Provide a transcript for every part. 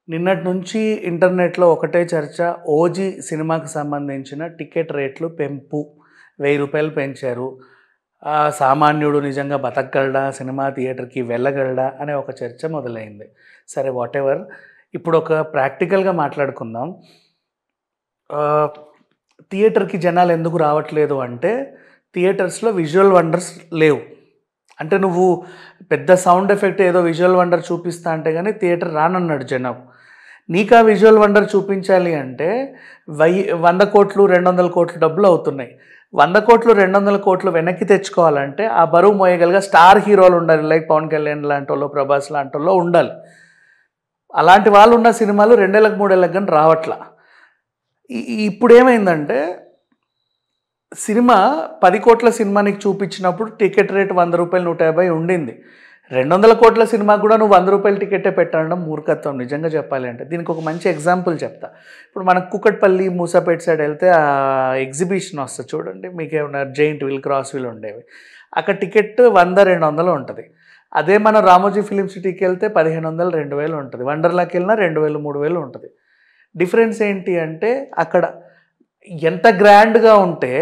నిన్నటి నుంచి ఇంటర్నెట్‌లో ఒకటే చర్చ. 'ఓజీ' సినిమాకి సంబంధించిన టికెట్ రేట్లు పెంపు. రూ. 1000 పెంచారు. సామాన్యుడు నిజంగా బతకగలడా? సినిమా థియేటర్‌కి వెళ్ళగలడా? అనే ఒక చర్చ మొదలైంది. సరే వాటెవర్. ఇప్పుడు ఒక ప్రాక్టికల్‌గా మాట్లాడుకుందాం. ఆహ్, థియేటర్‌కి జనాలు ఎందుకు రావట్లేదు అంటే, థియేటర్స్‌లో విజువల్ వండర్స్ లేవు. అంటే నువ్వు పెద్ద సౌండ్ ఎఫెక్ట్ ఏదో విజువల్ వండర్ చూపిస్తా అంటే గాని థియేటర్ రానన్నాడు జనం. నీకా విజువల్ వండర్ చూపించాలి అంటే 100,00,00,000, 200,00,00,000 డబ్బులు అవుతున్నాయి. 100,00,00,000, 200,00,00,000 వెనక్కి తెచ్చుకోవాలంటే ఆ బరువు మోయగలిగే స్టార్ హీరోలు ఉండాలి. లైక్ పవన్ కళ్యాణ్ లాంటోళ్ళు, ప్రభాస్ లాంటోళ్ళు ఉండాలి. అలాంటి వాళ్ళు ఉన్న సినిమాలు 2 ఏళ్ళకి, 3 ఏళ్ళకి గాని రావట్ల. ఇప్పుడేమైందంటే సినిమా 10,00,00,000 సినిమా నీకు చూపించినప్పుడు టికెట్ రేట్ రూ. 100, 150 ఉండింది. 200,00,00,000 సినిమాకు కూడా నువ్వు రూ. 100 టికెట్టే పెట్టడం మూర్ఖత్వం నిజంగా చెప్పాలి అంటే. దీనికి ఒక మంచి ఎగ్జాంపుల్ చెప్తా. ఇప్పుడు మనకు కూకట్పల్లి, మూసాపేట సైడ్ వెళ్తే ఎగ్జిబిషన్ వస్తది చూడండి. మీకేమన్నా జెయింట్ వీల్, క్రాస్ వీల్ ఉండేవి. అక్కడ టికెట్ 100, 200 ఉంటది. అదే మనం రామోజీ ఫిలిం సిటీకి వెళ్తే 1,500, 2,000 ఉంటది. వండర్లాకి వెళ్ళినా 2,000, 3,000 ఉంటది. డిఫరెన్స్ ఏంటి అంటే అక్కడ ఎంత గ్రాండ్‌గా ఉంటే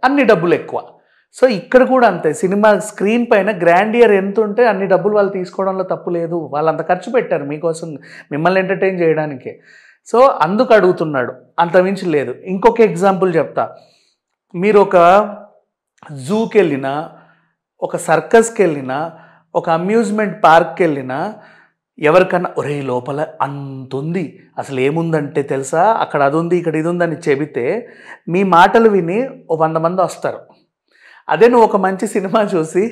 అన్ని డబ్బులు ఎక్కువ. సో, ఇక్కడ కూడా అంతే. సినిమా స్క్రీన్ పైన గ్రాండియర్ ఎంతుంటే అన్ని డబ్బులు వాళ్ళు తీసుకోవడంలో తప్పు లేదు. వాళ్ళంత ఖర్చు పెట్టారు మీకోసం, మిమ్మల్ని ఎంటర్‌టైన్ చేయడానికే. సో, అందుకు అడుగుతున్నాడు. అంతకుమించి లేదు. ఇంకొక ఎగ్జాంపుల్ చెప్తా. మీరొక జూకెళ్ళినా, ఒక సర్కస్‌కెళ్ళినా, ఒక అమ్యూజ్‌మెంట్ పార్క్‌కెళ్ళినా ఎవరికన్నా ఒరేయ్! లోపల అంతుంది. అసలేముందంటే తెలుసా? అక్కడ అదుంది, ఇక్కడ ఇదుందని చెబితే మీ మాటలు విని ఓ 100 మందొస్తారు. అదే నువ్వు ఒక మంచి సినిమా చూసి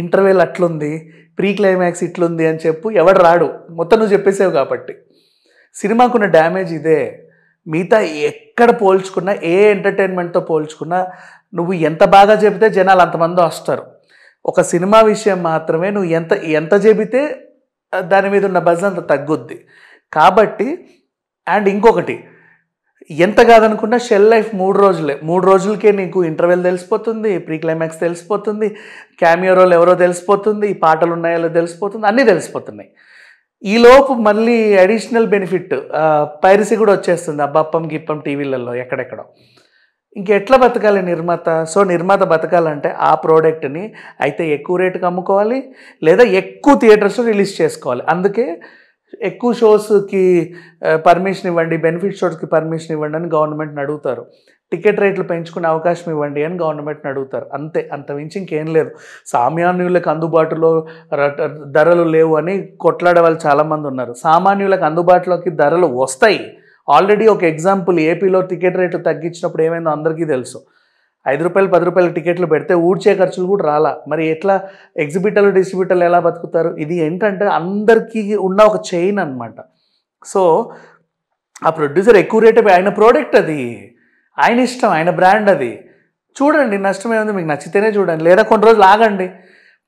ఇంటర్వెల్ అట్లుంది, ప్రీ క్లైమాక్స్ ఇట్లుంది అని చెప్పు ఎవడు రాడు. మొత్తం నువ్వు చెప్పేసావు కాబట్టి. సినిమాకున్న డ్యామేజ్ ఇదే. మిగతా ఎక్కడ పోల్చుకున్నా, ఏ ఎంటర్‌టైన్‌మెంట్‌తో పోల్చుకున్నా నువ్వు ఎంత బాగా చెబితే జనాలు అంతమంది వస్తారు. ఒక సినిమా విషయం మాత్రమే నువ్వు ఎంత ఎంత చెబితే దాని మీద ఉన్న బజ్ అంత తగ్గుద్ది. కాబట్టి అండ్ ఇంకొకటి ఎంత కాదనుకున్నా షెల్ లైఫ్ 3 రోజులే. 3 రోజులకే నీకు ఇంటర్వెల్ తెలిసిపోతుంది, ప్రీ క్లైమాక్స్ తెలిసిపోతుంది, క్యామియో రోల్ ఎవరో తెలిసిపోతుంది, పాటలు ఉన్నాయో లేదో తెలిసిపోతుంది, అన్నీ తెలిసిపోతున్నాయి. ఈలోపు మళ్ళీ అడిషనల్ బెనిఫిట్ పైరసీ కూడా వచ్చేస్తుంది. ఆ బప్పం, గిప్పం టీవీలలో ఎక్కడెక్కడో. ఇంకెట్లా బతకాలి నిర్మాత? సో, నిర్మాత బతకాలంటే ఆ ప్రోడక్ట్‌ని అయితే ఎక్కువ రేటుకి అమ్ముకోవాలి, లేదా ఎక్కువ థియేటర్స్‌లో రిలీజ్ చేసుకోవాలి. అందుకే ఎక్కువ షోస్‌కి పర్మిషన్ ఇవ్వండి, బెనిఫిట్ షోస్‌కి పర్మిషన్ ఇవ్వండి అని గవర్నమెంట్‌ని అడుగుతారు. టికెట్ రేట్లు పెంచుకునే అవకాశం ఇవ్వండి అని గవర్నమెంట్‌ని అడుగుతారు. అంతే. అంతకుమించి ఇంకేం లేదు. సామాన్యులకు అందుబాటులో ధరలు లేవు అని కొట్లాడే వాళ్ళు చాలామంది ఉన్నారు. సామాన్యులకు అందుబాటులోకి ధరలు వస్తాయి. ఆల్రెడీ ఒక ఎగ్జాంపుల్ ఏపీలో టికెట్ రేట్లు తగ్గించినప్పుడు ఏమైందో అందరికీ తెలుసు. రూ. 5, రూ. 10 టికెట్లు పెడితే ఊడ్చే ఖర్చులు కూడా రాలా. మరి ఎట్లా ఎగ్జిబిటర్లు, డిస్ట్రిబ్యూటర్లు ఎలా బతుకుతారు? ఇది ఏంటంటే అందరికీ ఉన్న ఒక చైన్ అనమాట. సో, ఆ ప్రొడ్యూసర్ ఎక్కువ రేటే ఆయన ప్రోడక్ట్ అది. ఆయన ఇష్టం, ఆయన బ్రాండ్ అది. చూడండి నష్టమేముంది? మీకు నచ్చితేనే చూడండి. లేదా కొన్ని రోజులు ఆగండి.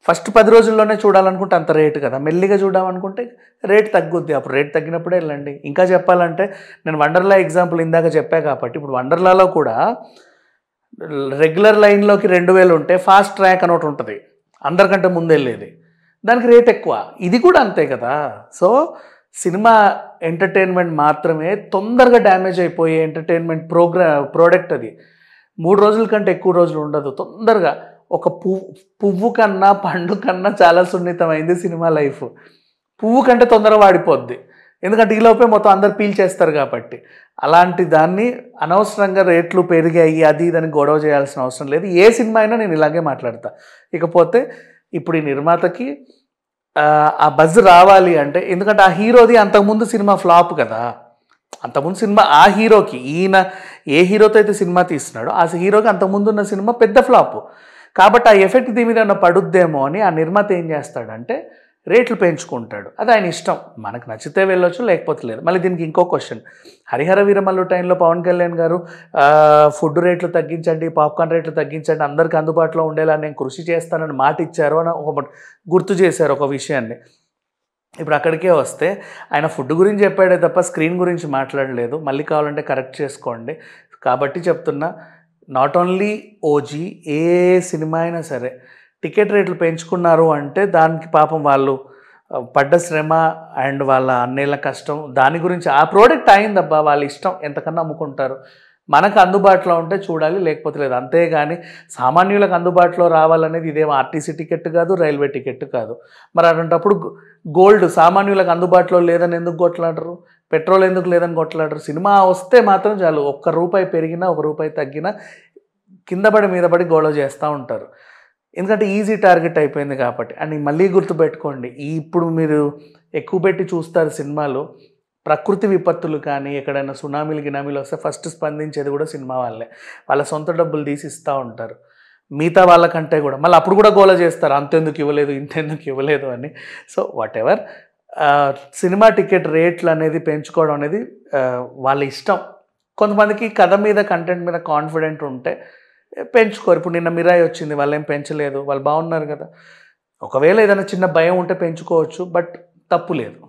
ఫస్ట్ 10 రోజుల్లోనే చూడాలనుకుంటే అంత రేటు కదా. మెల్లిగా చూద్దామనుకుంటే రేట్ తగ్గుద్ది. అప్పుడు రేట్ తగ్గినప్పుడే వెళ్ళండి. ఇంకా చెప్పాలంటే నేను వండర్లా ఎగ్జాంపుల్ ఇందాక చెప్పా కాబట్టి ఇప్పుడు వండర్లాలో కూడా రెగ్యులర్ లైన్‌లోకి 2,000 ఉంటే ఫాస్ట్ ట్రాక్ అని ఒకటి ఉంటది. అందరికంటే ముందెళ్ళేది. దానికి రేట్ ఎక్కువ. ఇది కూడా అంతే కదా. సో, సినిమా ఎంటర్‌టైన్‌మెంట్ మాత్రమే తొందరగా డ్యామేజ్ అయిపోయే ఎంటర్‌టైన్‌మెంట్ ప్రోడక్ట్ అది. 3 రోజుల కంటే ఎక్కువ రోజులు ఉండదు. తొందరగా ఒక పువ్వు కన్నా, పండు కన్నా చాలా సున్నితమైంది సినిమా లైఫ్. పువ్వు కంటే తొందరగా వాడిపోద్ది. ఎందుకంటే ఈలోపే మొత్తం అందరూ పీల్చేస్తారు కాబట్టి. అలాంటి దాన్ని అనవసరంగా రేట్లు పెరిగాయి అది ఇదని గొడవ చేయాల్సిన అవసరం లేదు. ఏ సినిమా అయినా నేను ఇలాగే మాట్లాడతా. ఇకపోతే ఇప్పుడు ఈ నిర్మాతకి ఆ బజ్ రావాలి అంటే ఎందుకంటే ఆ హీరోది అంతకుముందు సినిమా ఫ్లాప్ కదా. అంతకుముందు సినిమా ఆ హీరోకి ఈయన ఏ హీరోతో అయితే సినిమా తీస్తున్నాడో ఆ హీరోకి అంతకుముందు ఉన్న సినిమా పెద్ద ఫ్లాప్. కాబట్టి ఆ ఎఫెక్ట్ దీని మీద ఏమన్నా పడుద్దేమో అని ఆ నిర్మాత ఏం చేస్తాడంటే రేట్లు పెంచుకుంటాడు. అది ఆయన ఇష్టం. మనకు నచ్చితే వెళ్ళొచ్చు, లేకపోతే లేదు. మళ్ళీ దీనికి ఇంకో క్వశ్చన్. హరిహర వీరమల్లు టైంలో పవన్ కళ్యాణ్ గారు ఫుడ్ రేట్లు తగ్గించండి, పాప్కార్న్ రేట్లు తగ్గించండి, అందరికీ అందుబాటులో ఉండేలా నేను కృషి చేస్తానని మాట ఇచ్చారు అని ఒక గుర్తు చేశారు ఒక విషయాన్ని. ఇప్పుడు అక్కడికే వస్తే ఆయన ఫుడ్ గురించి చెప్పాడే తప్ప స్క్రీన్ గురించి మాట్లాడలేదు. మళ్ళీ కావాలంటే కరెక్ట్ చేసుకోండి. కాబట్టి చెప్తున్నా, not only OG, A cinema అయినా సరే టికెట్ రేట్లు పెంచుకున్నారు అంటే దానికి పాపం వాళ్ళు పడ్డ శ్రమ అండ్ వాళ్ళ అన్నేళ్ళ కష్టం దాని గురించి ఆ ప్రోడక్ట్ అయిందబ్బా, వాళ్ళ ఇష్టం ఎంతకన్నా అమ్ముకుంటారు. మనకు అందుబాటులో ఉంటే చూడాలి, లేకపోతే లేదు. అంతేగాని సామాన్యులకు అందుబాటులో రావాలనేది ఇదేం ఆర్టీసీ టికెట్ కాదు, రైల్వే టికెట్ కాదు. మరి అలాంటప్పుడు గోల్డ్ సామాన్యులకు అందుబాటులో లేదని ఎందుకు కొట్లాడరు? పెట్రోల్ ఎందుకు లేదని కొట్లాడరు? సినిమా వస్తే మాత్రం చాలు, ₹1 పెరిగినా ₹1 తగ్గినా కింద పడి మీద పడి గొడవ చేస్తూ ఉంటారు. ఎందుకంటే ఈజీ టార్గెట్ అయిపోయింది కాబట్టి. అండ్ మళ్ళీ గుర్తుపెట్టుకోండి, ఇప్పుడు మీరు ఎక్కువ పెట్టి చూస్తారు సినిమాలు, ప్రకృతి విపత్తులు కానీ ఎక్కడైనా సునామీలు గినామీలు వస్తే ఫస్ట్ స్పందించేది కూడా సినిమా వాళ్ళే. వాళ్ళ సొంత డబ్బులు తీసి ఇస్తూ ఉంటారు మిగతా వాళ్ళకంటే కూడా. మళ్ళీ అప్పుడు కూడా గోల చేస్తారు, అంతెందుకు ఇవ్వలేదు ఇంతెందుకు ఇవ్వలేదు అని. So what ever, cinema ticket రేట్లు అనేది పెంచుకోవడం అనేది వాళ్ళ ఇష్టం. కొంతమందికి కథ మీద కంటెంట్ మీద కాన్ఫిడెంట్ ఉంటే పెంచుకోరు. ఇప్పుడు నిన్న మిరాయి వచ్చింది, వాళ్ళు ఏం పెంచలేదు, వాళ్ళు బాగున్నారు కదా. ఒకవేళ ఏదైనా చిన్న భయం ఉంటే పెంచుకోవచ్చు, బట్ తప్పు లేదు.